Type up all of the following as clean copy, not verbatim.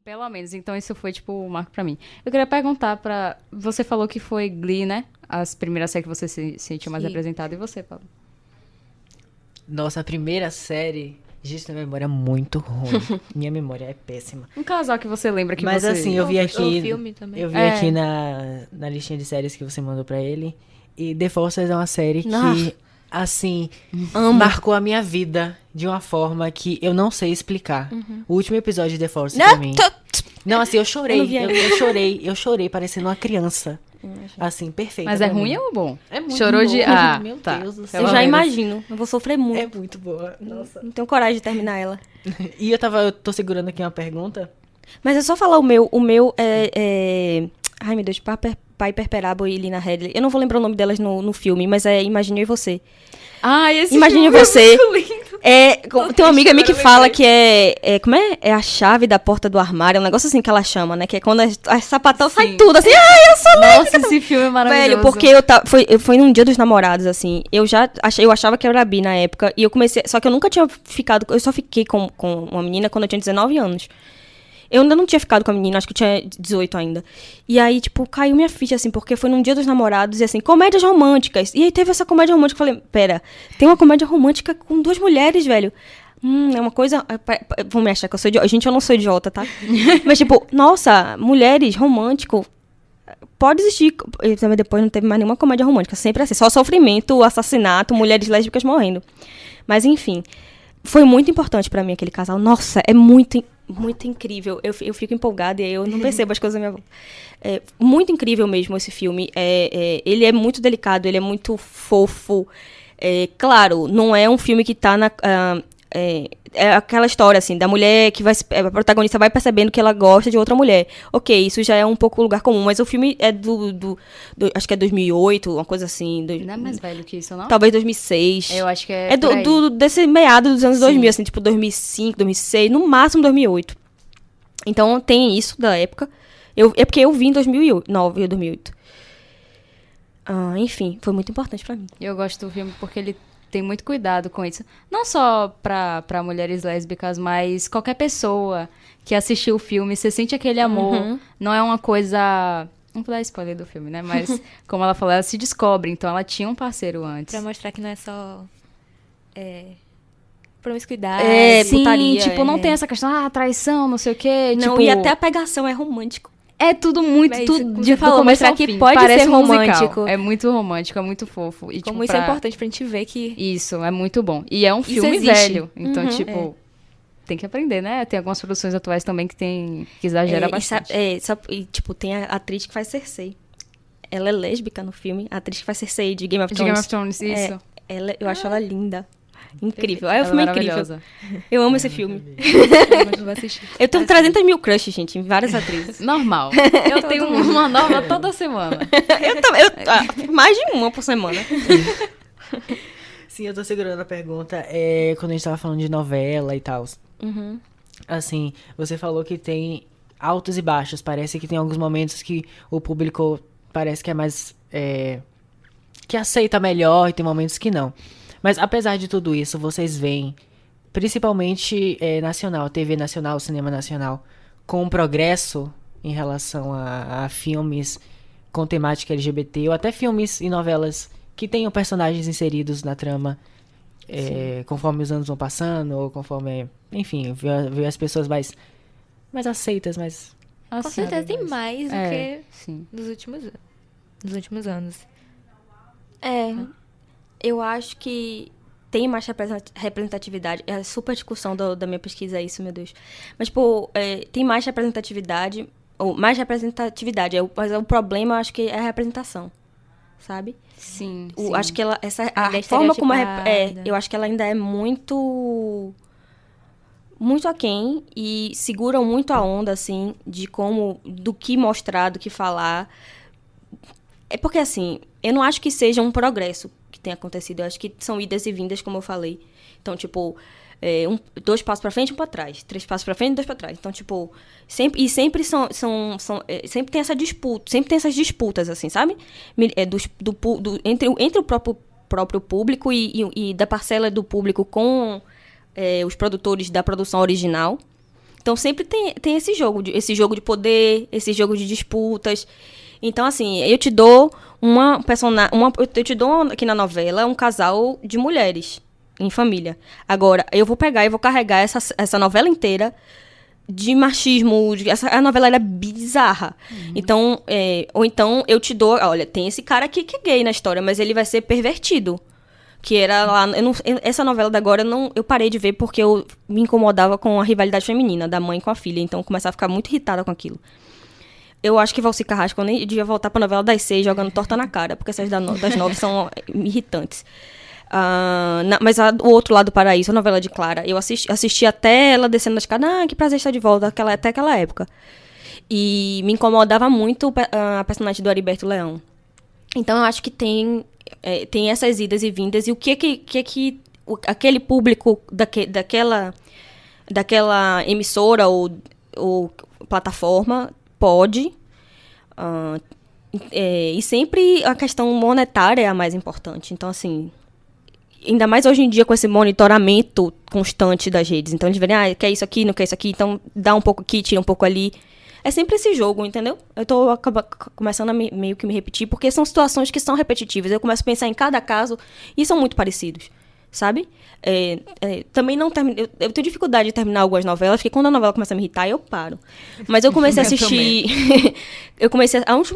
Pelo menos, então isso foi, tipo, um marco pra mim. Eu queria perguntar pra... Você falou que foi Glee, né? As primeiras séries que você se sentiu mais Sim. representado. E você, Paulo? Nossa, a primeira série... Gente, minha memória é muito ruim. Minha memória é péssima. Um casal que você lembra que Mas você... assim, eu vi O aqui... filme também. Eu vi É. aqui na listinha de séries que você mandou pra ele. E The Forces é uma série Ah. que, assim, Amo. marcou a minha vida de uma forma que eu não sei explicar. O último episódio de The Forces Não, pra mim... tô- Não, assim, eu chorei. Eu não vi ainda. Eu chorei parecendo uma criança. Assim, perfeita. Mas é pra ruim mim. ou bom? É muito Chorou de... bom. Ah, Meu tá. Deus do céu. Eu Pelo já menos. imagino. Eu vou sofrer muito. É muito boa. Nossa. Não tenho coragem de terminar ela. E eu tô segurando aqui uma pergunta. Mas é só falar o meu. O meu é... Ai, meu Deus. Piper Perabo e Lina Headey. Eu não vou lembrar o nome delas no filme, mas é Imagine Eu e Você. Ah, esse Imagine filme você. é muito lindo. Tem uma amiga minha que agora fala lembrei. que como é? É a chave da porta do armário. É um negócio assim que ela chama, né? Que é quando a sapatão sai Sim. tudo, assim. Ai, eu sou Nossa, esse filme é maravilhoso. velho, porque foi num dia dos namorados, assim. Eu achava que eu era bi na época. E eu comecei. Só que eu nunca tinha ficado. Eu só fiquei com uma menina quando eu tinha 19 anos. Eu ainda não tinha ficado com a menina, acho que eu tinha 18 ainda. E aí, tipo, caiu minha ficha, assim, porque foi num dia dos namorados e, assim, comédias românticas. E aí teve essa comédia romântica, eu falei, pera, tem uma comédia romântica com duas mulheres, velho. É uma coisa... Vão me achar que eu sou idiota. Gente, eu não sou idiota, tá? Mas, tipo, nossa, mulheres, romântico... Pode existir. E também depois não teve mais nenhuma comédia romântica. Sempre assim. Só sofrimento, assassinato, mulheres lésbicas morrendo. Mas, enfim. Foi muito importante pra mim aquele casal. Nossa, é muito incrível. Eu fico empolgada e aí eu não percebo as coisas da minha volta. É muito incrível mesmo esse filme. Ele é muito delicado, ele é muito fofo. Claro, não é um filme que tá na... é aquela história, assim, da mulher que a protagonista vai percebendo que ela gosta de outra mulher. Ok, isso já é um pouco lugar comum, mas o filme é acho que é 2008, uma coisa assim. Não é mais velho que isso, não? Talvez 2006. Eu acho que é É por aí. desse meado dos anos Sim. 2000, assim, tipo 2005, 2006, no máximo 2008. Então tem isso da época. É porque eu vi em 2009 ou 2008. Enfim, foi muito importante pra mim. Eu gosto do filme porque ele tem muito cuidado com isso. Não só pra mulheres lésbicas, mas qualquer pessoa que assistiu o filme, você sente aquele amor. Uhum. Não é uma coisa... Não vou dar spoiler do filme, né? Mas, como ela falou, ela se descobre. Então, ela tinha um parceiro antes. Pra mostrar que não é só promiscuidade. Sim, putaria, tipo, não tem essa questão, traição, não sei o quê. Não, tipo, e até a pegação é romântico. é tudo muito, Mas tudo como de você falou, do começo mostrar ao que fim. pode Parece ser um musical. romântico. É muito romântico, é muito fofo. E, Como tipo, isso é importante pra gente ver que... Isso, é muito bom. E é um Isso filme existe. velho. Então, tipo, tem que aprender, né? Tem algumas produções atuais também que exagera bastante. E, tipo, tem a atriz que faz Cersei. Ela é lésbica no filme. A atriz que faz Cersei de Game of De Thrones. Game of Thrones, isso. Eu acho ela linda. Incrível. Ela O filme é maravilhosa. incrível. Eu amo esse filme. Mas eu vou assistir. Eu tenho 300 mil crushes, gente, em várias atrizes. Normal. Eu tenho uma nova toda semana. Mais de uma por semana. Sim, eu tô segurando a pergunta. Quando a gente tava falando de novela e tal. Assim, você falou que tem altos e baixos. Parece que tem alguns momentos que o público parece que é mais... que aceita melhor e tem momentos que não. Mas apesar de tudo isso, vocês veem, principalmente nacional, TV nacional, cinema nacional, com um progresso em relação a filmes com temática LGBT, ou até filmes e novelas que tenham personagens inseridos na trama, conforme os anos vão passando, ou conforme, enfim, ver as pessoas mais aceitas, mais... Com certeza tem mais do que Sim. nos últimos anos. Eu acho que tem mais representatividade. É a super discussão da minha pesquisa, é isso, meu Deus. Mas, tipo, tem mais representatividade. Ou mais representatividade. Mas o problema, eu acho que é a representação. Sabe? Sim, Acho que a Ainda é forma como estereotipada. eu acho que ela ainda é muito aquém e seguram muito a onda, assim, do que mostrar, do que falar. É porque, assim, eu não acho que seja um progresso que tenha acontecido. Eu acho que são idas e vindas, como eu falei. Então, tipo, 2 passos pra frente, 1 pra trás. 3 passos pra frente, 2 pra trás. Então, tipo, sempre sempre tem essa disputa, sempre tem essas disputas, assim, sabe? Entre o próprio público e da parcela do público com os produtores da produção original. Então sempre tem esse jogo de poder, esse jogo de disputas. Então, assim, eu te dou eu te dou aqui na novela um casal de mulheres em família. Agora, eu vou pegar e vou carregar essa novela inteira de machismo. A novela era bizarra. Então, ou então eu te dou, olha, tem esse cara aqui que é gay na história, mas ele vai ser pervertido. Que era lá. Essa novela da agora eu parei de ver porque eu me incomodava com a rivalidade feminina da mãe com a filha. Então eu começava a ficar muito irritada com aquilo. Eu acho que Valci Carrasco, eu nem devia voltar pra novela das 6 jogando torta na cara, porque essas das 9 são irritantes. Mas o outro lado do paraíso, a novela de Clara, eu assisti até ela descendo das escadas. Que prazer estar de volta, até aquela época. E me incomodava muito a personagem do Heriberto Leão. Então eu acho que tem essas idas e vindas, e o que aquele público daquela emissora ou plataforma pode, e sempre a questão monetária é a mais importante. Então, assim, ainda mais hoje em dia com esse monitoramento constante das redes. Então, eles verem, quer isso aqui, não quer isso aqui, então dá um pouco aqui, tira um pouco ali. É sempre esse jogo, entendeu? Eu tô começando a meio que me repetir, porque são situações que são repetitivas. Eu começo a pensar em cada caso e são muito parecidos, sabe? Também não termino. Eu tenho dificuldade de terminar algumas novelas, porque quando a novela começa a me irritar, eu paro. Mas eu comecei a assistir.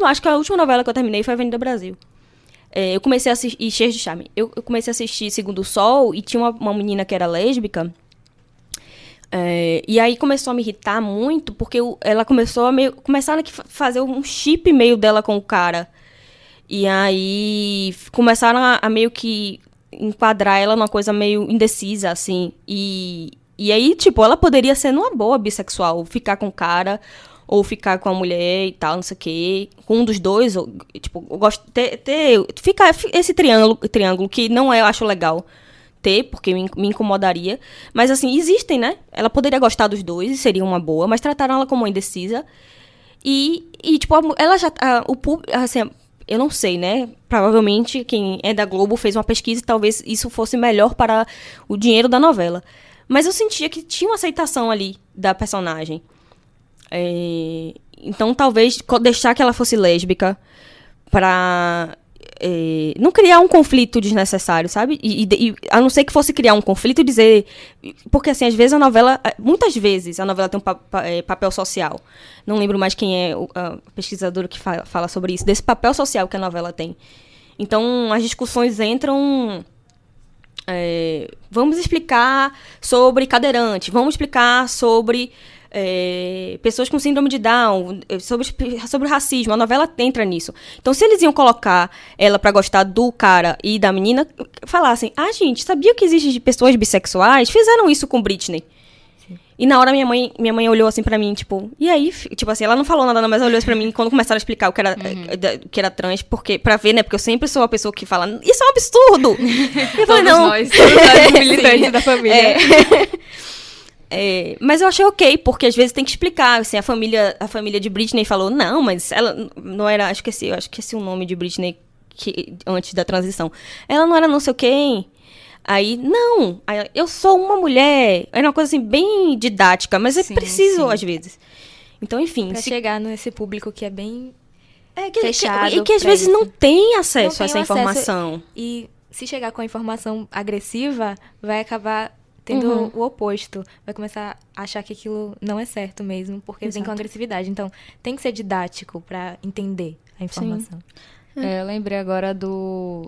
Acho que a última novela que eu terminei foi Avenida Brasil. Eu comecei a assistir. E Cheios de Charme. Eu comecei a assistir Segundo o Sol e tinha uma menina que era lésbica. E aí começou a me irritar muito, porque ela começaram a fazer um chip meio dela com o cara. E aí começaram a meio que enquadrar ela numa coisa meio indecisa, assim. E aí, tipo, ela poderia ser numa boa bissexual, ficar com o cara, ou ficar com a mulher e tal, não sei o quê. Com um dos dois, ou, tipo, eu gosto de ficar esse triângulo que não eu acho legal porque me incomodaria. Mas, assim, existem, né? Ela poderia gostar dos dois e seria uma boa, mas trataram ela como uma indecisa. E tipo, ela já... o público, assim, eu não sei, né? Provavelmente quem é da Globo fez uma pesquisa e talvez isso fosse melhor para o dinheiro da novela. Mas eu sentia que tinha uma aceitação ali da personagem. Então, talvez deixar que ela fosse lésbica para... não criar um conflito desnecessário, sabe? E a não ser que fosse criar um conflito, dizer... Porque, assim, às vezes a novela... Muitas vezes a novela tem um papel social. Não lembro mais quem é a pesquisadora que fala sobre isso. Desse papel social que a novela tem. Então, as discussões entram... vamos explicar sobre cadeirante. Vamos explicar sobre... pessoas com síndrome de Down, sobre o racismo, a novela entra nisso. Então, se eles iam colocar ela pra gostar do cara e da menina, falassem, gente, sabia que existe pessoas bissexuais? Fizeram isso com Britney. Sim. E na hora minha mãe olhou assim pra mim, tipo, e aí? Tipo assim, ela não falou nada, mas ela olhou assim pra mim quando começaram a explicar o que era trans, pra ver, né, porque eu sempre sou uma pessoa que fala, isso é um absurdo! E eu falei, não. Todos nós militantes da família. Mas eu achei ok, porque às vezes tem que explicar, assim, a família de Britney falou, não, mas ela não era, eu esqueci o nome de Britney antes da transição, ela não era não sei quem, aí, não, eu sou uma mulher, era uma coisa assim, bem didática, mas é preciso às vezes, então enfim. Pra chegar nesse público que é bem fechado. E que às vezes não tem acesso a essa informação. E se chegar com a informação agressiva, vai acabar... tendo o oposto. Vai começar a achar que aquilo não é certo mesmo, porque vem com agressividade. Então, tem que ser didático pra entender a informação. Eu lembrei agora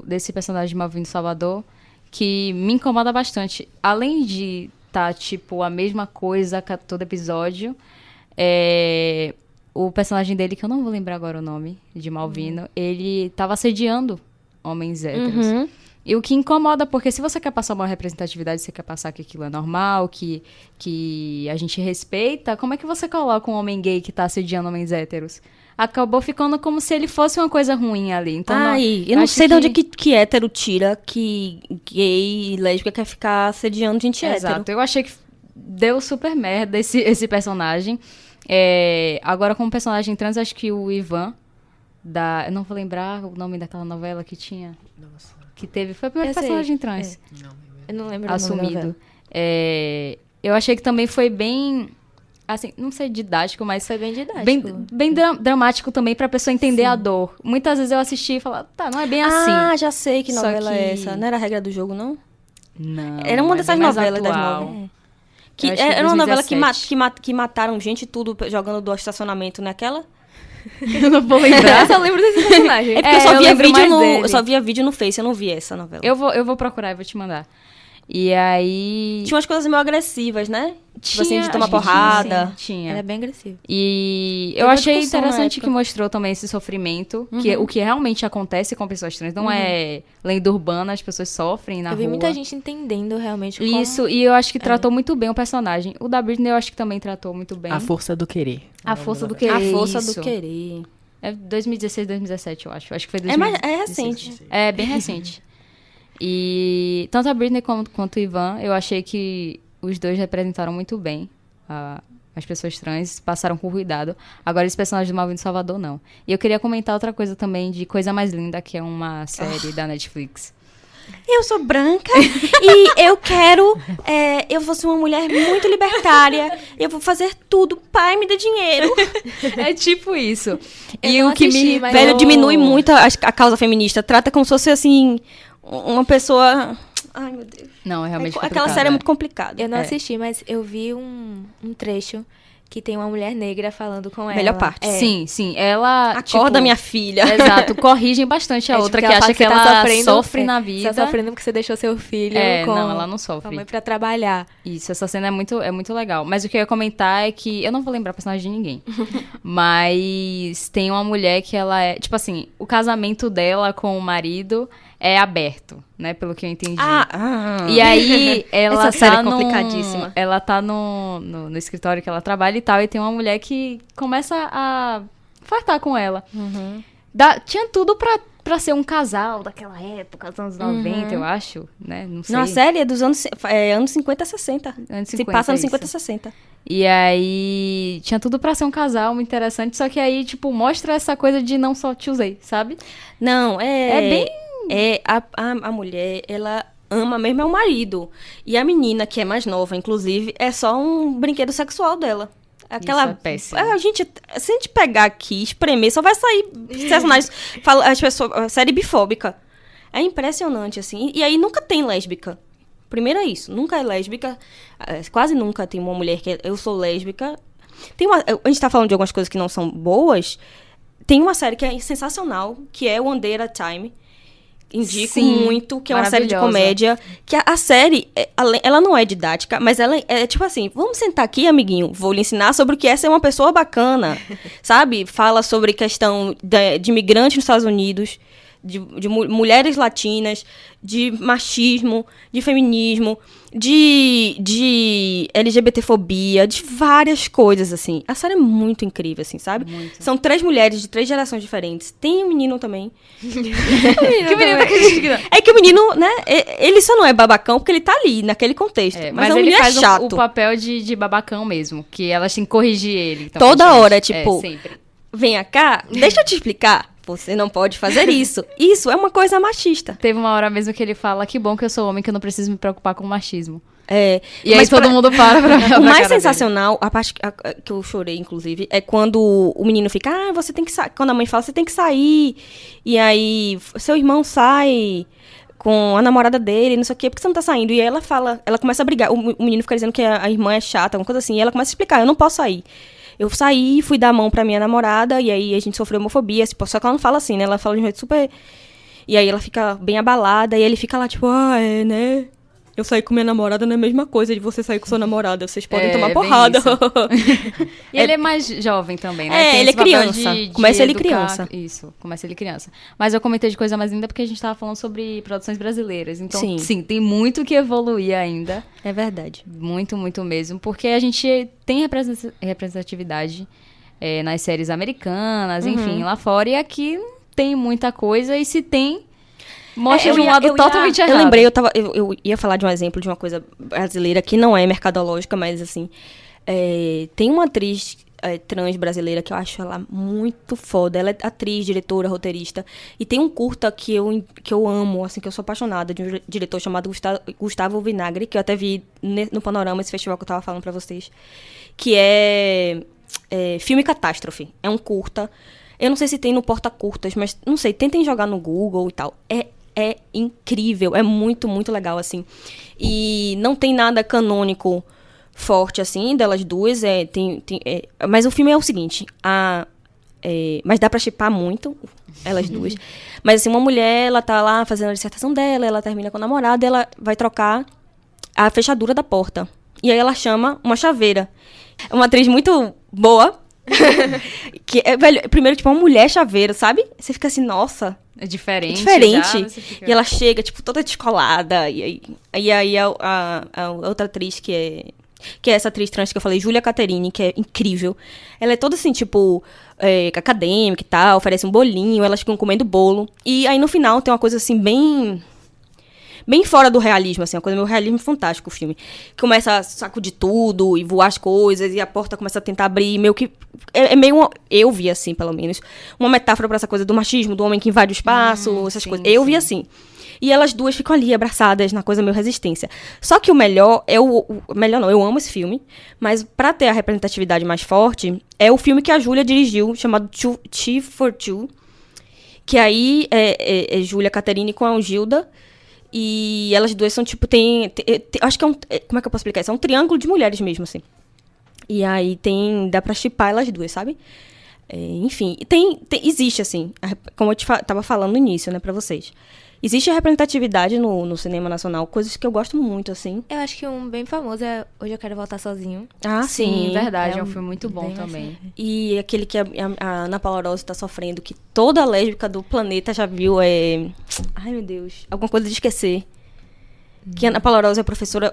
desse personagem de Malvino Salvador, que me incomoda bastante. Além de tá, tipo, a mesma coisa a todo episódio, o personagem dele, que eu não vou lembrar agora o nome, de Malvino, ele tava assediando homens héteros. E o que incomoda, porque se você quer passar uma representatividade, você quer passar que aquilo é normal, que a gente respeita, como é que você coloca um homem gay que tá assediando homens héteros? Acabou ficando como se ele fosse uma coisa ruim ali. Então, eu não sei de onde que hétero tira que gay e lésbica quer ficar assediando gente hétero. Exato, eu achei que deu super merda esse personagem. Agora, como personagem trans, acho que o Ivan, eu não vou lembrar o nome daquela novela que tinha... Nossa. Que teve, foi o primeiro personagem trans. Eu não lembro assumido. Eu achei que também foi bem, assim, não sei didático, mas Foi bem didático. bem dramático também pra pessoa entender a dor. Muitas vezes eu assisti e falava, tá, não é bem assim. Ah, já sei que Só novela é que- essa. Não era a regra do jogo, não? Não, Era uma é dessas bem mais novelas das atual. nove. Que Eu acho que é era uma novela que 2017. que mataram gente tudo jogando do estacionamento naquela. Eu não vou lembrar. Eu só lembro desse personagem. É porque eu eu só via lembro mais dele. eu só via vídeo no Face, eu não via essa novela. Eu vou procurar e vou te mandar. E aí... Tinha umas coisas meio agressivas, né? Tipo assim, de tomar acho que porrada. Tinha. Era bem agressivo. E Teve eu uma achei discussão na interessante época. que mostrou também esse sofrimento, que o que realmente acontece com pessoas trans. Não é lenda urbana, as pessoas sofrem na Eu vi rua. muita gente entendendo realmente como... Isso, e eu acho que tratou muito bem o personagem. O da Britney eu acho que também tratou muito bem. A Força do Querer. A força do querer. A força isso. do querer. É 2016, 2017, eu acho. Acho que foi É 2016. recente. É, bem recente. E tanto a Britney quanto o Ivan, eu achei que os dois representaram muito bem as pessoas trans, passaram com cuidado. Agora, esse personagem do Malvino Salvador, não. E eu queria comentar outra coisa também de Coisa Mais Linda, que é uma série da Netflix. Eu sou branca e eu quero. Eu vou ser uma mulher muito libertária. Eu vou fazer tudo. Pai, me dê dinheiro. É tipo isso. Eu E não o que assisti, me mas Velho, eu- diminui muito a causa feminista. Trata como se fosse assim. Uma pessoa. Ai, meu Deus. Não, é realmente Aquela complicado, série é é. muito complicada. Eu não É. assisti, mas eu vi um trecho que tem uma mulher negra falando com ela. Melhor parte. É. Sim, ela... Acorda, tipo, minha filha. Exato, corrigem bastante a É, tipo, outra, que ela fala acha que você tá ela sofrendo, sofre na Você vida. tá sofrendo porque você deixou seu filho com Não, ela não com a sofre. mãe pra trabalhar. Isso, essa cena é muito legal. Mas o que eu ia comentar é que... Eu não vou lembrar a personagem de ninguém. Mas tem uma mulher que ela é... Tipo assim, o casamento dela com o marido é aberto, né? Pelo que eu entendi. E aí, ela Essa série tá é complicadíssima. Ela tá no escritório que ela trabalha e tal, e tem uma mulher que começa a flertar com ela. Tinha tudo pra ser um casal daquela época, dos anos 90, eu acho, né? Não sei. Não, a série é dos anos 50 a 60. Anos Se 50, passa nos isso. 50 a 60. E aí, tinha tudo pra ser um casal muito interessante, só que aí, tipo, mostra essa coisa de não só te usei, sabe? Não, É bem... A mulher, ela ama mesmo é o marido. E a menina, que é mais nova, inclusive, é só um brinquedo sexual dela. Aquela. Isso é péssimo. Se a gente pegar aqui e espremer, só vai sair personagens. As pessoas. A série bifóbica. É impressionante, assim. E aí nunca tem lésbica. Primeiro é isso. Nunca é lésbica. Quase nunca tem uma mulher que eu sou lésbica. A gente tá falando de algumas coisas que não são boas. Tem uma série que é sensacional, que é One Day at a Time. Indico Sim, muito, que é uma série de maravilhosa. comédia. Que a série, ela não é didática, mas ela é tipo assim, vamos sentar aqui, amiguinho, vou lhe ensinar sobre o que é ser uma pessoa bacana, sabe? Fala sobre questão de imigrantes nos Estados Unidos, de mulheres latinas, de machismo, de feminismo, de LGBTfobia, de várias coisas, assim. A série é muito incrível, assim, sabe? Muito. São 3 mulheres de 3 gerações diferentes. Tem um menino também. Que menina que É que o menino, né, ele só não é babacão porque ele tá ali, naquele contexto. Mas é um ele menino faz chato. o papel de babacão mesmo, que elas têm que corrigir ele. Então, Toda praticamente. hora, tipo, sempre. Venha cá, deixa eu te explicar. Você não pode fazer isso. Isso é uma coisa machista. Teve uma hora mesmo que ele fala, que bom que eu sou homem, que eu não preciso me preocupar com o machismo. É, E aí mas todo mundo para pra O mais sensacional, a parte que eu chorei, inclusive, é quando o menino fica, você tem que sair. Quando a mãe fala, você tem que sair. E aí, seu irmão sai com a namorada dele, não sei o quê, por que você não tá saindo? E aí ela fala, ela começa a brigar. O menino fica dizendo que a irmã é chata, alguma coisa assim. E ela começa a explicar, eu não posso sair. Eu saí, fui dar a mão pra minha namorada, e aí a gente sofreu homofobia. Tipo, só que ela não fala assim, né? Ela fala de um jeito super... E aí ela fica bem abalada, e ele fica lá, tipo, né? Eu saí com minha namorada não é a mesma coisa de você sair com sua namorada. Vocês podem tomar bem porrada. E ele é mais jovem também, né? É, Tem ele esse é papel criança. Começa ele educar. criança. Isso, começa ele criança. Mas eu comentei de coisa mais linda porque a gente tava falando sobre produções brasileiras. Então, sim tem muito que evoluir ainda. É verdade. Muito, muito mesmo. Porque a gente tem representatividade nas séries americanas, enfim, lá fora. E aqui não tem muita coisa. E se tem, mostra de um lado totalmente errado. Eu lembrei, eu ia falar de um exemplo de uma coisa brasileira que não é mercadológica, mas assim... tem uma atriz trans brasileira, que eu acho ela muito foda. Ela é atriz, diretora, roteirista. E tem um curta que eu amo, assim, que eu sou apaixonada, de um diretor chamado Gustavo Vinagre, que eu até vi no Panorama, esse festival que eu tava falando pra vocês. Que é Filme Catástrofe. É um curta. Eu não sei se tem no Porta Curtas, mas não sei, tentem jogar no Google e tal. É incrível, é muito, muito legal, assim. E não tem nada canônico forte, assim, delas duas. Mas o filme é o seguinte, mas dá pra shippar muito elas duas. Mas, assim, uma mulher, ela tá lá fazendo a dissertação dela, ela termina com o namorado, ela vai trocar a fechadura da porta. E aí ela chama uma chaveira. É uma atriz muito boa. Que velho, primeiro, tipo, uma mulher chaveira, sabe? Você fica assim, nossa... É diferente. Fica... E ela chega, tipo, toda descolada. E aí a outra atriz, que é essa atriz trans que eu falei, Júlia Caterini, que é incrível. Ela é toda assim, tipo, acadêmica e tal, oferece um bolinho, elas ficam comendo bolo. E aí no final tem uma coisa assim, bem fora do realismo, assim, uma coisa meio realismo fantástico o filme. Começa a sacudir tudo e voar as coisas, e a porta começa a tentar abrir, meio que... eu vi assim, pelo menos, uma metáfora pra essa coisa do machismo, do homem que invade o espaço, essas coisas. Eu vi assim. E elas duas ficam ali, abraçadas, na coisa meio resistência. Só que o melhor melhor não, eu amo esse filme, mas pra ter a representatividade mais forte, é o filme que a Júlia dirigiu, chamado Two for Two, que aí é Júlia Caterini com a Gilda. E elas duas são, tipo, acho que como é que eu posso explicar isso? É um triângulo de mulheres mesmo, assim. E aí dá pra shippar elas duas, sabe? Enfim, existe, assim, como eu tava falando no início, né, pra vocês. Existe a representatividade no cinema nacional, coisas que eu gosto muito, assim. Eu acho que um bem famoso é Hoje Eu Quero Voltar Sozinho. Ah, sim. Verdade, é um filme muito bom também. E aquele que a Ana Paula Rossi tá sofrendo, que toda lésbica do planeta já viu, ai, meu Deus. Alguma coisa de esquecer. Que a Ana Paula Rossi é professora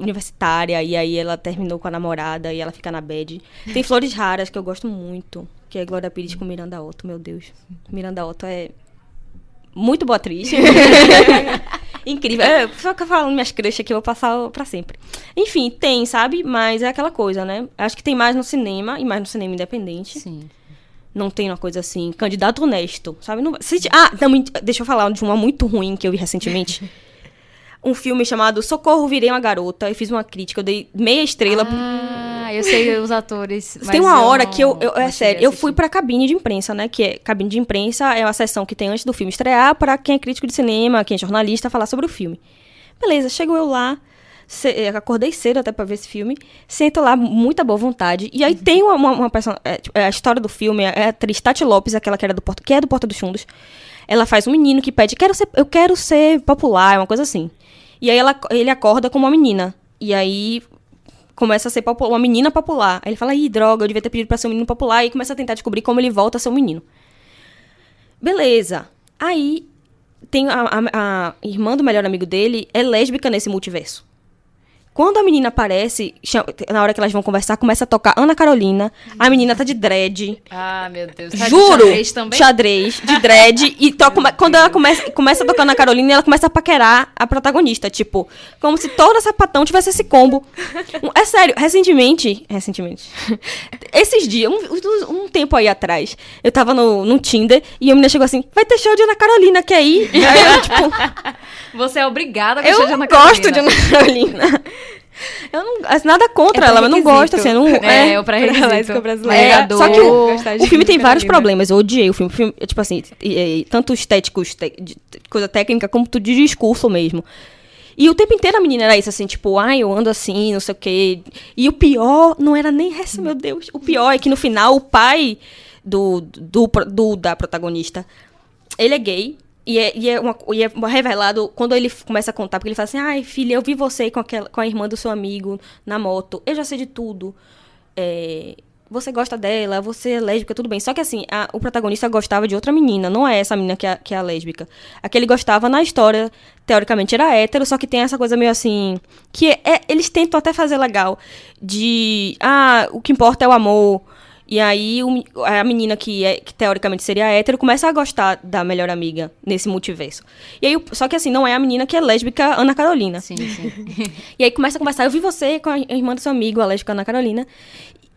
universitária, e aí ela terminou com a namorada, e ela fica na bad. Tem Flores Raras, que eu gosto muito, que é Glória Pires com Miranda Otto, meu Deus. Miranda Otto é... muito boa atriz. Incrível. Só que eu falando minhas crushes aqui, eu vou passar pra sempre. Enfim, tem, sabe? Mas é aquela coisa, né? Acho que tem mais no cinema, e mais no cinema independente. Sim. Não tem uma coisa assim, candidato honesto, sabe? Também, deixa eu falar de uma muito ruim que eu vi recentemente. Um filme chamado Socorro, Virei uma Garota. Eu fiz uma crítica, eu dei meia estrela. Eu sei os atores. Tem uma hora que é sério, eu fui pra cabine de imprensa, né? Que cabine de imprensa é uma sessão que tem antes do filme estrear pra quem é crítico de cinema, quem é jornalista, falar sobre o filme. Beleza, chego eu lá, acordei cedo até pra ver esse filme, sento lá, muita boa vontade, e aí tem uma pessoa, a história do filme, a atriz Tati Lopes, aquela que é do Porta dos Fundos, ela faz um menino que pede, eu quero ser popular, uma coisa assim. E aí ele acorda com uma menina, e aí começa a ser uma menina popular. Aí ele fala, ih, droga, eu devia ter pedido pra ser um menino popular. E começa a tentar descobrir como ele volta a ser um menino. Beleza. Aí, tem a irmã do melhor amigo dele, é lésbica nesse multiverso. Quando a menina aparece, na hora que elas vão conversar, começa a tocar Ana Carolina. A menina tá de dread. Ah, meu Deus. Juro! Xadrez, de dread. E quando ela começa a tocar Ana Carolina, ela começa a paquerar a protagonista. Tipo, como se toda sapatão tivesse esse combo. É sério, recentemente, esses dias, um tempo aí atrás, eu tava no Tinder e a menina chegou assim, vai ter show de Ana Carolina, quer ir? Aí eu, tipo... Você é obrigada a gostar de Ana Carolina. Eu gosto de Ana Carolina. Eu não... Nada contra ela, mas não gosto, assim. O pré-requisito brasileiro. Só que o filme tem vários problemas. Eu odiei o filme. Tipo assim, tanto estéticos, coisa técnica, como tudo de discurso mesmo. E o tempo inteiro a menina era isso, assim, tipo, eu ando assim, não sei o quê. E o pior não era nem essa, meu Deus. O pior é que no final, o pai da protagonista, ele é gay. E é revelado quando ele começa a contar, porque ele fala assim, ai, filha, eu vi você com a irmã do seu amigo na moto, eu já sei de tudo, você gosta dela, você é lésbica, tudo bem. Só que assim, o protagonista gostava de outra menina, não é essa menina que é a lésbica. A que ele gostava na história, teoricamente era hétero, só que tem essa coisa meio assim, que eles tentam até fazer legal, o que importa é o amor. E aí, a menina que teoricamente seria hétero, começa a gostar da melhor amiga nesse multiverso. E aí, só que assim, não é a menina que é lésbica, Ana Carolina. Sim, sim. E aí começa a conversar, eu vi você com a irmã do seu amigo, a lésbica Ana Carolina.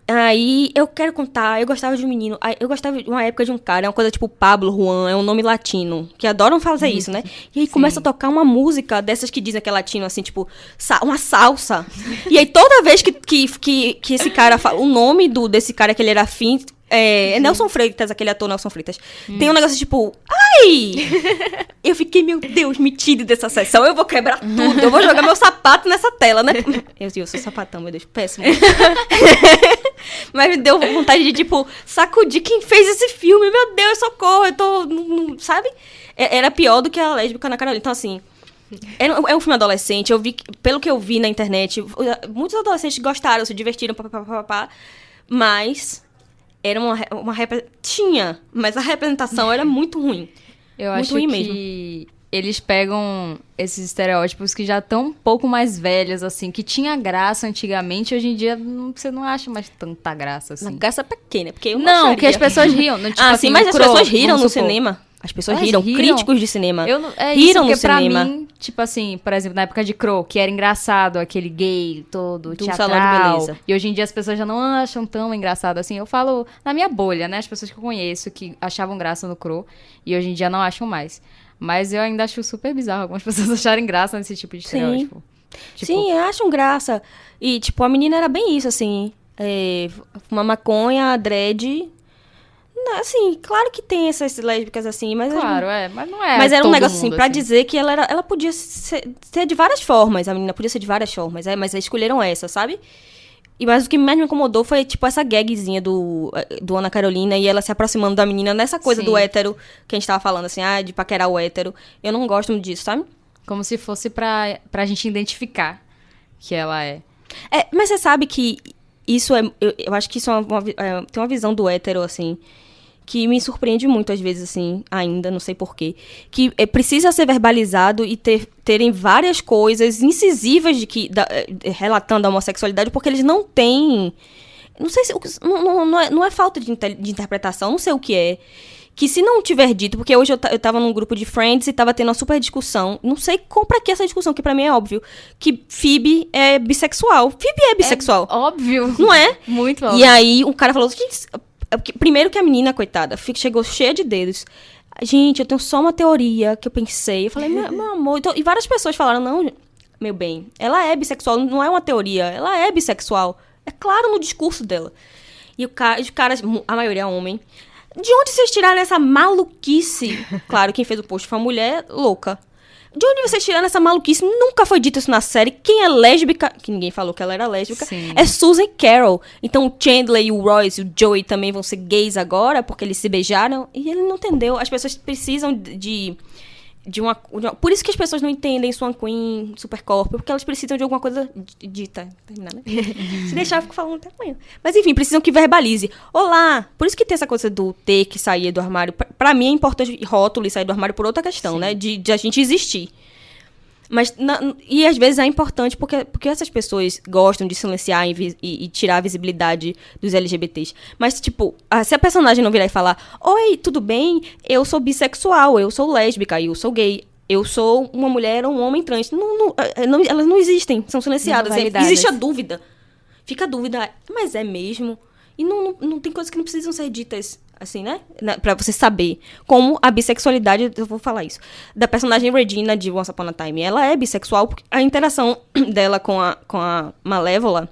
Aí, eu quero contar, eu gostava de um menino, eu gostava de uma época de um cara, é uma coisa tipo Pablo Juan, é um nome latino, que adoram fazer isso, né? E aí começa a tocar uma música dessas que dizem que é latino, assim, tipo, uma salsa. E aí toda vez que esse cara fala, o nome desse cara que ele era afim, é Nelson Freitas, aquele ator Nelson Freitas. Tem um negócio tipo, ai! Eu fiquei, meu Deus, me tire dessa sessão, eu vou quebrar tudo, eu vou jogar meu sapato nessa tela, né? Eu sou sapatão, meu Deus, péssimo. Mas me deu vontade de, tipo, sacudir quem fez esse filme. Meu Deus, socorro, eu tô... sabe? Era pior do que a lésbica na Carolina. Então, assim, é um filme adolescente. Eu vi, pelo que eu vi na internet, muitos adolescentes gostaram, se divertiram, mas era tinha, mas a representação era muito ruim. Eu muito acho ruim que mesmo. Eles pegam esses estereótipos que já estão um pouco mais velhos, assim, que tinha graça antigamente, hoje em dia você não acha mais tanta graça, assim. Na graça pra quê, né? Porque eu Não, acharia. que as pessoas riam. Tipo, sim, mas as pessoas riram no cinema. As pessoas Elas riram, riram? críticos de cinema. Riram no porque pra cinema. mim, tipo assim, por exemplo, na época de Crow, que era engraçado, aquele gay todo, Do teatral. salão de beleza. E hoje em dia as pessoas já não acham tão engraçado assim. Eu falo na minha bolha, né? As pessoas que eu conheço que achavam graça no Crow e hoje em dia não acham mais. Mas eu ainda acho super bizarro algumas pessoas acharem graça nesse tipo de estereótipo. Tipo, Sim, acham graça. E, tipo, a menina era bem isso, assim. Uma maconha, dread. Assim, claro que tem essas lésbicas assim, mas... claro, mas não é mas era um todo negócio assim, mundo, pra dizer que ela podia ser de várias formas. A menina podia ser de várias formas, mas eles escolheram essa, sabe? Mas o que mais me incomodou foi, tipo, essa gagzinha do Ana Carolina e ela se aproximando da menina nessa coisa Sim. do hétero, que a gente tava falando, assim, de paquerar o hétero. Eu não gosto muito disso, sabe? Como se fosse pra gente identificar que ela é. Mas você sabe que isso é... Eu acho que isso tem uma visão do hétero, assim, que me surpreende muito, às vezes, assim, ainda, não sei porquê. Que precisa ser verbalizado e terem várias coisas incisivas relatando a homossexualidade, porque eles não têm... Não sei se... Não é falta de interpretação, não sei o que é. Que se não tiver dito... Porque hoje eu tava num grupo de friends e tava tendo uma super discussão. Não sei pra que essa discussão, que pra mim é óbvio. Que Phoebe é bissexual. Phoebe é bissexual. Óbvio. Não é? Muito óbvio. E aí, um cara falou... Primeiro que a menina, coitada, chegou cheia de dedos. Gente, eu tenho só uma teoria que eu pensei. Eu falei, meu amor... Então, e várias pessoas falaram, não, meu bem, ela é bissexual, não é uma teoria. Ela é bissexual. É claro no discurso dela. E os caras, a maioria é homem. De onde vocês tiraram essa maluquice? Claro, quem fez o post foi uma mulher louca. De onde vocês tiraram essa maluquice? Nunca foi dito isso na série. Quem é lésbica, que ninguém falou que ela era lésbica, Sim. é Susan Carroll. Então o Chandler e o Royce e o Joey também vão ser gays agora, porque eles se beijaram. E ele não entendeu. As pessoas precisam de uma... Por isso que as pessoas não entendem Swan Queen, Supercorpo, porque elas precisam de alguma coisa dita. Terminar, né? Se deixar, eu fico falando até amanhã. Mas enfim, precisam que verbalize. Olá! Por isso que tem essa coisa do ter que sair do armário. Pra mim é importante rótulo e sair do armário por outra questão, Sim. né? De a gente existir. Mas, e às vezes é importante porque essas pessoas gostam de silenciar e tirar a visibilidade dos LGBTs. Mas, tipo, se a personagem não virar e falar, oi, tudo bem? Eu sou bissexual, eu sou lésbica, eu sou gay, eu sou uma mulher ou um homem trans. Elas não existem, são silenciadas. Não validadas. Existe a dúvida. Fica a dúvida, mas é mesmo? E não tem coisas que não precisam ser ditas, assim, né? Pra você saber. Como a bissexualidade, eu vou falar isso, da personagem Regina de Once Upon a Time. Ela é bissexual, porque a interação dela com a Malévola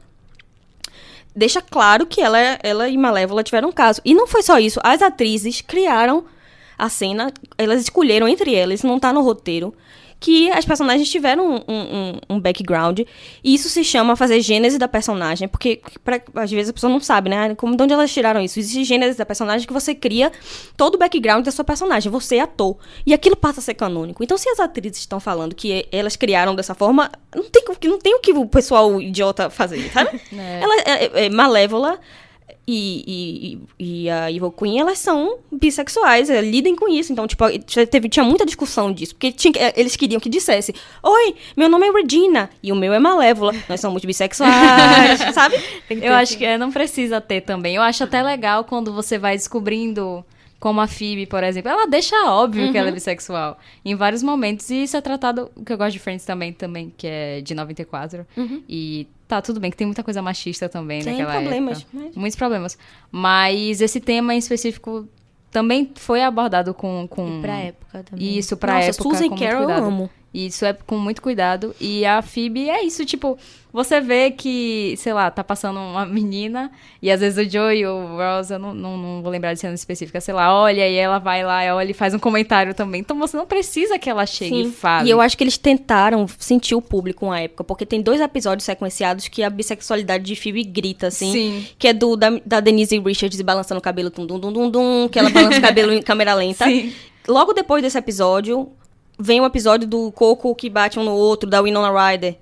deixa claro que ela e Malévola tiveram um caso. E não foi só isso. As atrizes criaram a cena, elas escolheram entre elas, não tá no roteiro, que as personagens tiveram um background, e isso se chama fazer gênese da personagem, porque às vezes a pessoa não sabe, né? De onde elas tiraram isso? Existe gênese da personagem que você cria todo o background da sua personagem, você é ator, e aquilo passa a ser canônico. Então, se as atrizes estão falando que elas criaram dessa forma, não tem o que o pessoal idiota fazer, sabe? Ela é Malévola e a Evil Queen, elas são bissexuais, lidem com isso. Então, tipo, tinha muita discussão disso, porque eles queriam que dissesse, oi, meu nome é Regina, e o meu é Malévola, nós somos bissexuais, sabe? Eu acho que não precisa ter também. Eu acho até legal quando você vai descobrindo, como a Phoebe, por exemplo, ela deixa óbvio que ela é bissexual em vários momentos, e isso é tratado, o que eu gosto de Friends também, que é de 94, e Tá, tudo bem, que tem muita coisa machista também Tem naquela problemas, época. mas- Muitos problemas. Mas esse tema em específico também foi abordado com... E pra época também. Isso, pra Nossa, época, Susan com muito Carroll eu cuidado. amo. Isso é com muito cuidado. E a Phoebe é isso, tipo, você vê que, sei lá, tá passando uma menina, e às vezes o Joey ou o Ross, eu não vou lembrar de cena específica, sei lá, olha, e ela vai lá, olha e faz um comentário também. Então você não precisa que ela chegue e fale. E eu acho que eles tentaram sentir o público na época, porque tem 2 episódios sequenciados que a bissexualidade de Phoebe grita, assim. Sim. Que é da Denise Richards balançando o cabelo, tum, dum, dum, dum, dum, que ela balança o cabelo em câmera lenta. Sim. Logo depois desse episódio, vem o episódio do Coco que bate um no outro, da Winona Ryder.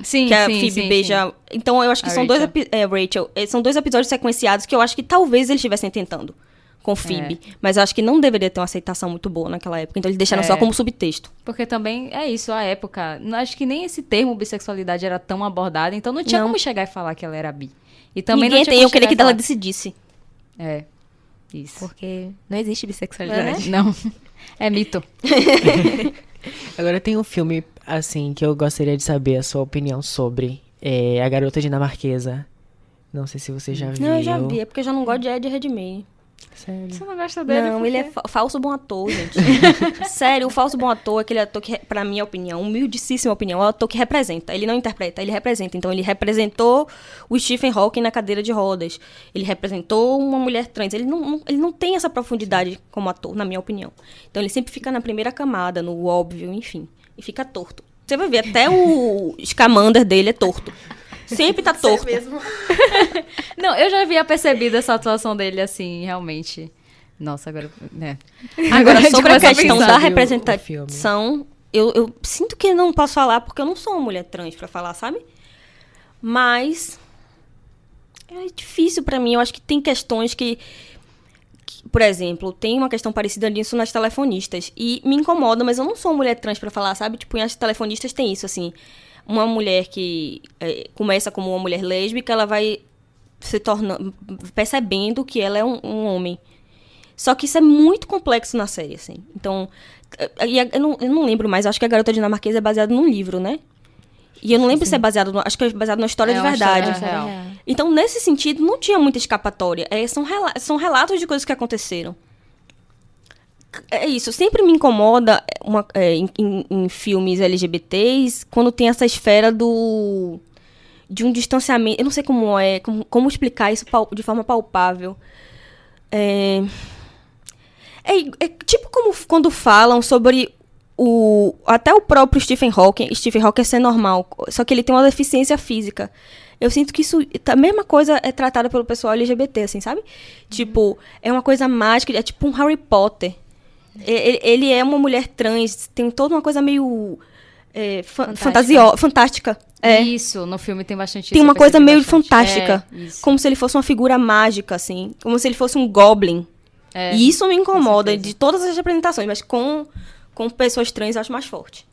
Sim, Que a sim, Phoebe sim, beija. Então eu acho que A são Rachel. Rachel. São 2 episódios sequenciados que eu acho que talvez eles estivessem tentando com Phoebe. Mas eu acho que não deveria ter uma aceitação muito boa naquela época. Então eles deixaram só como subtexto. Porque também é isso, a época. Acho que nem esse termo bissexualidade era tão abordado, então não tinha Não. como chegar e falar que ela era bi. E também Ninguém não tinha tem, como eu queria chegar que e ela falar- decidisse. É. Isso. Porque não existe bissexualidade. Não. É mito. Agora tem um filme, assim, que eu gostaria de saber a sua opinião sobre. É A Garota Dinamarquesa. Não sei se você já viu. Não, eu já vi. É porque eu já não gosto de Ed Redmayne. Sério. Você não gosta dele? Não, por ele quê? é falso bom ator, gente. Sério, o falso bom ator é aquele ator que, pra minha opinião, humildíssima opinião, é o ator que representa. Ele não interpreta, ele representa. Então, ele representou o Stephen Hawking na cadeira de rodas. Ele representou uma mulher trans. Ele não tem essa profundidade como ator, na minha opinião. Então, ele sempre fica na primeira camada, no óbvio, enfim. E fica torto. Você vai ver, até o Scamander dele é torto. Sempre tá torto. Não, eu já havia percebido essa atuação dele assim, realmente. Nossa, agora. Né. Agora, Agora, sobre a começar questão pensar, da viu, representação, eu sinto que não posso falar porque eu não sou uma mulher trans pra falar, sabe? Mas é difícil pra mim. Eu acho que tem questões que, por exemplo, tem uma questão parecida nisso nas telefonistas. E me incomoda, mas eu não sou uma mulher trans pra falar, sabe? Tipo, as telefonistas tem isso, assim. Uma mulher que começa como uma mulher lésbica, ela vai se tornando, percebendo que ela é um homem. Só que isso é muito complexo na série, assim. Então, eu não lembro mais, acho que A Garota Dinamarquesa é baseado num livro, né? E eu não lembro se é baseado, acho que é baseado numa história de uma verdade. história real. Então, nesse sentido, não tinha muita escapatória. São relatos de coisas que aconteceram. É isso, sempre me incomoda em filmes LGBTs quando tem essa esfera de um distanciamento. Eu não sei como explicar isso de forma palpável. É tipo como quando falam sobre até o próprio Stephen Hawking é ser normal, só que ele tem uma deficiência física. Eu sinto que isso, a mesma coisa é tratada pelo pessoal LGBT, assim, sabe? Tipo, é uma coisa mágica, é tipo um Harry Potter. Ele é uma mulher trans, tem toda uma coisa meio fantástica. É. Isso, no filme tem bastante Tem isso, uma eu coisa percebi meio bastante. fantástica. Isso. Como se ele fosse uma figura mágica, assim. Como se ele fosse um goblin. E isso me incomoda certeza. de todas as representações, mas com pessoas trans eu acho mais forte.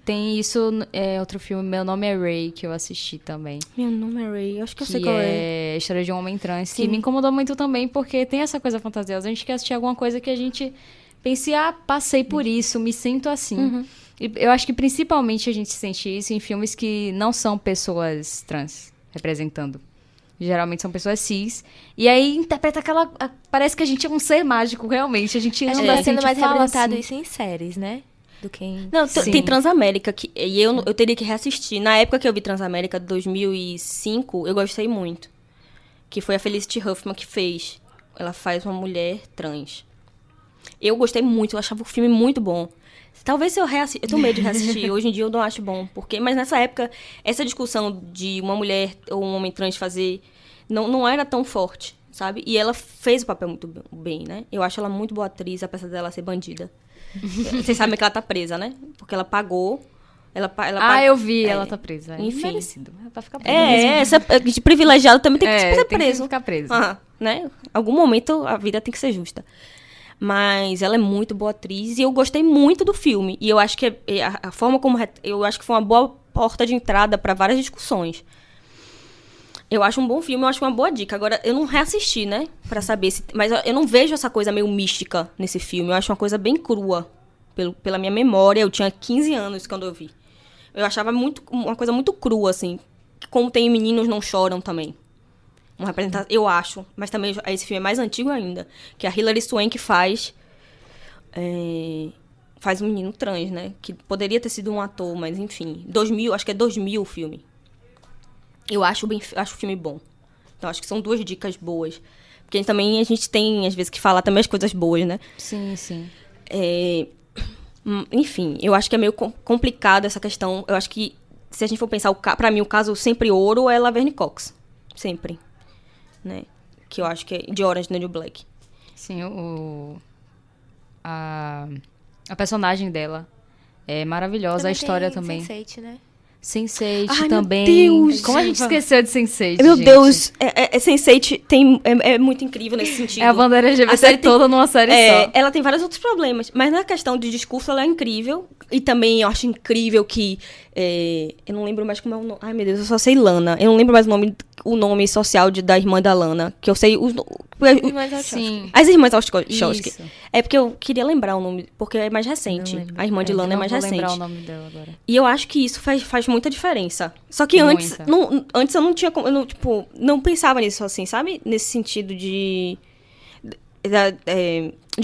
Tem isso, outro filme, Meu Nome é Ray, que eu assisti também. Meu nome é Ray, acho que eu sei Que qual é a história de um homem trans, que Sim. me incomodou muito também, porque tem essa coisa fantasiosa. A gente quer assistir alguma coisa que a gente pense, passei por isso, me sinto assim. E eu acho que principalmente a gente sente isso em filmes que não são pessoas trans representando. Geralmente são pessoas cis. E aí interpreta parece que a gente é um ser mágico, realmente. A gente Acho anda, que a tá sendo gente mais fala representado assim. isso em séries, né? Do que em... Não, Sim. tem Transamérica, e eu teria que reassistir. Na época que eu vi Transamérica, de 2005, eu gostei muito. Que foi a Felicity Huffman que fez. Ela faz uma mulher trans. Eu gostei muito, eu achava o filme muito bom. Talvez se eu reassistir... Eu tenho medo de reassistir. Hoje em dia eu não acho bom. Mas nessa época, essa discussão de uma mulher ou um homem trans fazer... Não era tão forte, sabe? E ela fez o papel muito bem, né? Eu acho ela muito boa atriz, apesar dela ser bandida. Vocês sabem que ela tá presa, né? Porque ela pagou... Eu vi, ela tá presa. Enfim. Merecido. É pra ficar presa mesmo. Essa de privilegiado também tem que ser tem preso. que ficar preso. Né? Algum momento a vida tem que ser justa. Mas ela é muito boa atriz e eu gostei muito do filme. E eu acho que a forma como... Eu acho que foi uma boa porta de entrada para várias discussões. Eu acho um bom filme, eu acho uma boa dica. Agora, eu não reassisti, né? Pra saber se... Mas eu não vejo essa coisa meio mística nesse filme. Eu acho uma coisa bem crua. Pela minha memória, eu tinha 15 anos quando eu vi. Eu achava uma coisa muito crua, assim. como tem Meninos Não Choram também. Uma representação, eu acho. Mas também esse filme é mais antigo ainda. Que a Hilary Swank faz um menino trans, né? Que poderia ter sido um ator, mas enfim. 2000, acho que é 2000 o filme. Eu acho o filme bom. Então, acho que são 2 dicas boas. Porque também a gente tem, às vezes, que falar também as coisas boas, né? Sim, sim. Enfim, eu acho que é meio complicado essa questão. Eu acho que, se a gente for pensar, pra mim, o caso sempre ouro é Laverne Cox. Sempre. Né? Que eu acho que é de Orange is the New Black. Sim, a personagem dela é maravilhosa, a história também. Sense8, né? Sense8 Ai, também. meu Deus. Como a gente esqueceu de Sense8, Meu gente? Deus, Sense8 é muito incrível nesse sentido. É a bandeira LGBT A série toda numa série só. Ela tem vários outros problemas, mas na questão de discurso ela é incrível. E também eu acho incrível que... eu não lembro mais como é o nome. Ai, meu Deus, eu só sei Lana. Eu não lembro mais o nome social da irmã da Lana. Que eu sei... Sim. As irmãs Wachowski. Isso. É porque eu queria lembrar o nome, porque é mais recente. A irmã de Lana é mais não vou recente. lembrar o nome dela agora. E eu acho que isso faz muita diferença. Só que antes eu não tinha como... Eu não, tipo, não pensava nisso assim, sabe? Nesse sentido de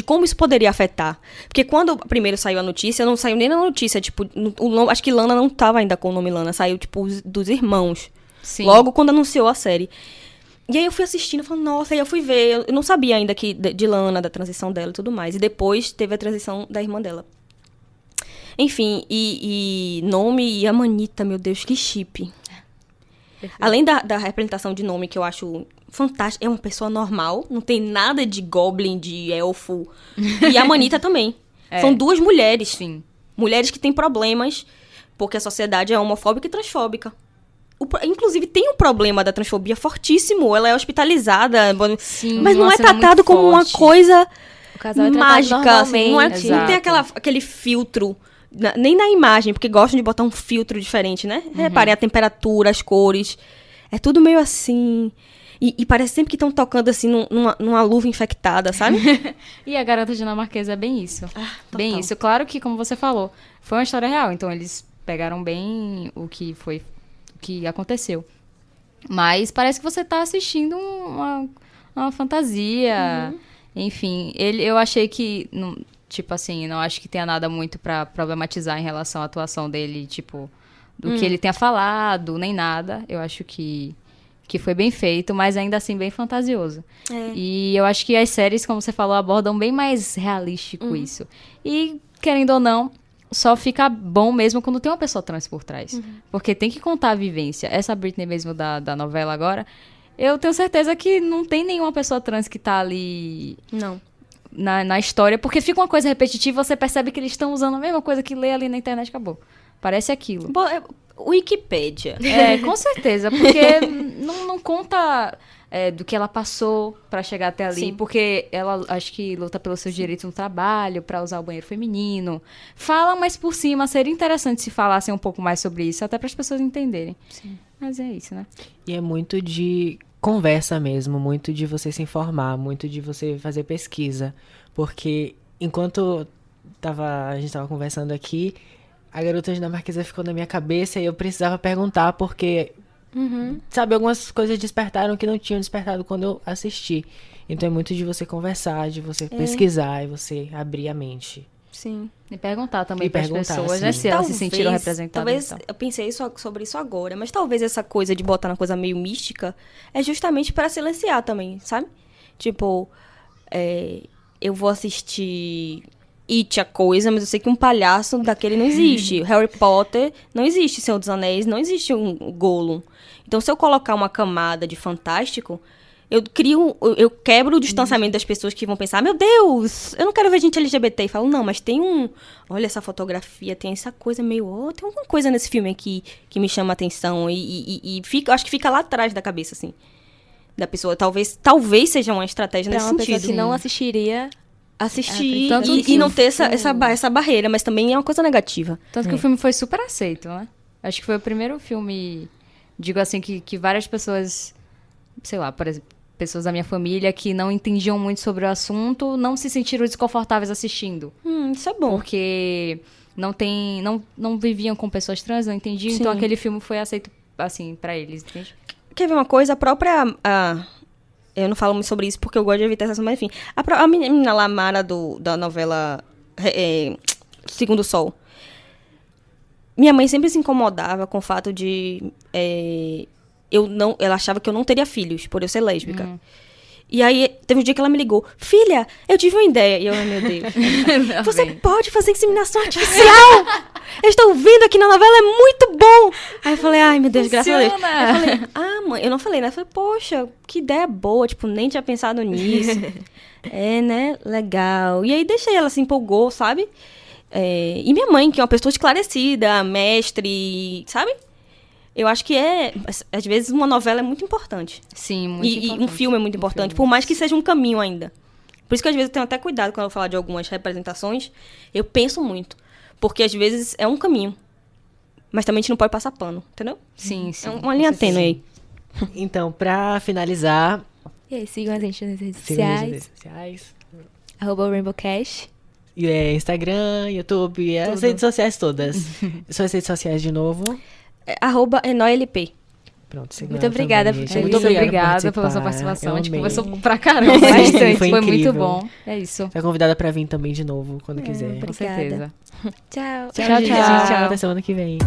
como isso poderia afetar. Porque quando primeiro saiu a notícia, não saiu nem na notícia. Tipo, acho que Lana não tava ainda com o nome Lana. Saiu, tipo, dos irmãos. Sim. Logo quando anunciou a série. E aí eu fui assistindo, falando, nossa, aí eu fui ver. Eu não sabia ainda de Lana, da transição dela e tudo mais. E depois teve a transição da irmã dela. Enfim, e Nome e a Manita, meu Deus, que chip. Perfeito. Além da representação de Nome, que eu acho fantástica, é uma pessoa normal, não tem nada de goblin, de elfo. E a Manita também. São 2 mulheres. Sim. Mulheres que têm problemas, porque a sociedade é homofóbica e transfóbica. Inclusive, tem um problema da transfobia fortíssimo. Ela é hospitalizada, Sim, mas não é tratado como uma coisa mágica. Assim, não tem aquele filtro, nem na imagem, porque gostam de botar um filtro diferente, né? Reparem a temperatura, as cores. É tudo meio assim. E parece sempre que estão tocando assim numa luva infectada, sabe? E a Garota Dinamarquesa é bem isso. Bem isso. Claro que, como você falou, foi uma história real. Então, eles pegaram bem o que aconteceu. Mas parece que você tá assistindo uma fantasia. Enfim, eu achei que... Tipo assim, não acho que tenha nada muito pra problematizar em relação à atuação dele, tipo, do que ele tenha falado, nem nada. Eu acho que foi bem feito, mas ainda assim bem fantasioso. E eu acho que as séries, como você falou, abordam bem mais realístico isso. E, querendo ou não, só fica bom mesmo quando tem uma pessoa trans por trás. Porque tem que contar a vivência. Essa Britney mesmo da novela agora, eu tenho certeza que não tem nenhuma pessoa trans que tá ali... Não. Na história, porque fica uma coisa repetitiva, você percebe que eles estão usando a mesma coisa que lê ali na internet, acabou. Parece aquilo. Wikipédia. Com certeza, porque não conta do que ela passou pra chegar até ali, Sim. porque ela, acho que luta pelos seus direitos no trabalho, pra usar o banheiro feminino. Fala mais por cima, seria interessante se falassem um pouco mais sobre isso, até para as pessoas entenderem. Sim. Mas é isso, né? E é muito de conversa mesmo, muito de você se informar, muito de você fazer pesquisa. Porque enquanto a gente tava conversando aqui, a Garota Dinamarquesa ficou na minha cabeça e eu precisava perguntar porque, sabe, algumas coisas despertaram que não tinham despertado quando eu assisti. Então é muito de você conversar, de você pesquisar e você abrir a mente. Sim. E perguntar também para as pessoas, sim. né? Se elas se sentiram representadas. Talvez, eu pensei sobre isso agora, mas talvez essa coisa de botar uma coisa meio mística é justamente para silenciar também, sabe? Tipo, eu vou assistir It, a coisa, mas eu sei que um palhaço daquele não existe. Harry Potter não existe, Senhor dos Anéis não existe um Gollum. Então, se eu colocar uma camada de fantástico... Eu quebro o distanciamento das pessoas que vão pensar, meu Deus, eu não quero ver gente LGBT. E falo, não, mas tem olha essa fotografia, tem essa coisa meio, tem alguma coisa nesse filme aqui que me chama a atenção. E acho que fica lá atrás da cabeça, assim, da pessoa. Talvez seja uma estratégia pra nesse uma sentido. pessoa que não assistiria... Assistir tanto e não ter essa barreira, mas também é uma coisa negativa. Tanto que o filme foi super aceito, né? Acho que foi o primeiro filme, digo assim, que várias pessoas, sei lá, por exemplo, pessoas da minha família que não entendiam muito sobre o assunto, não se sentiram desconfortáveis assistindo. Isso é bom. Porque não viviam com pessoas trans, não entendiam, então aquele filme foi aceito assim, pra eles, entende? Quer ver uma coisa? A própria... eu não falo muito sobre isso porque eu gosto de evitar essa, mas enfim. A menina lá, Mara, da novela Segundo Sol. Minha mãe sempre se incomodava com o fato de... ela achava que eu não teria filhos, por eu ser lésbica. E aí, teve um dia que ela me ligou. Filha, eu tive uma ideia. E eu, ai, meu Deus. Você pode fazer inseminação artificial? Eu estou ouvindo aqui na novela, é muito bom. Aí eu falei, ai, meu Deus, graças a Deus. Aí eu falei, mãe, eu não falei, né? Eu falei, poxa, que ideia boa. Tipo, nem tinha pensado nisso. Né? Legal. E aí, deixei, ela se empolgou, sabe? E minha mãe, que é uma pessoa esclarecida, mestre, sabe? Eu acho que às vezes, uma novela é muito importante. Sim, muito importante. E um filme é muito importante, por mais que seja um caminho ainda. Por isso que, às vezes, eu tenho até cuidado quando eu falar de algumas representações. Eu penso muito. Porque, às vezes, é um caminho. Mas também a gente não pode passar pano, entendeu? Sim, sim. É uma linha tênue aí. Então, pra finalizar... E aí, sigam a gente nas redes sigam nas sociais. redes sociais. @RainbowCash. Instagram, YouTube, as redes sociais todas. Suas redes sociais de novo. @EnoLP. Pronto, sigam Muito ela obrigada também, por- gente. Muito obrigada por pela sua participar. participação. A gente Eu amei. conversou pra caramba. Sim, Bastante. foi Foi muito incrível. bom. É isso. Tá convidada pra vir também de novo, quando quiser. obrigada. Com certeza. Tchau. Tchau, Tchau. Tchau, até semana que vem.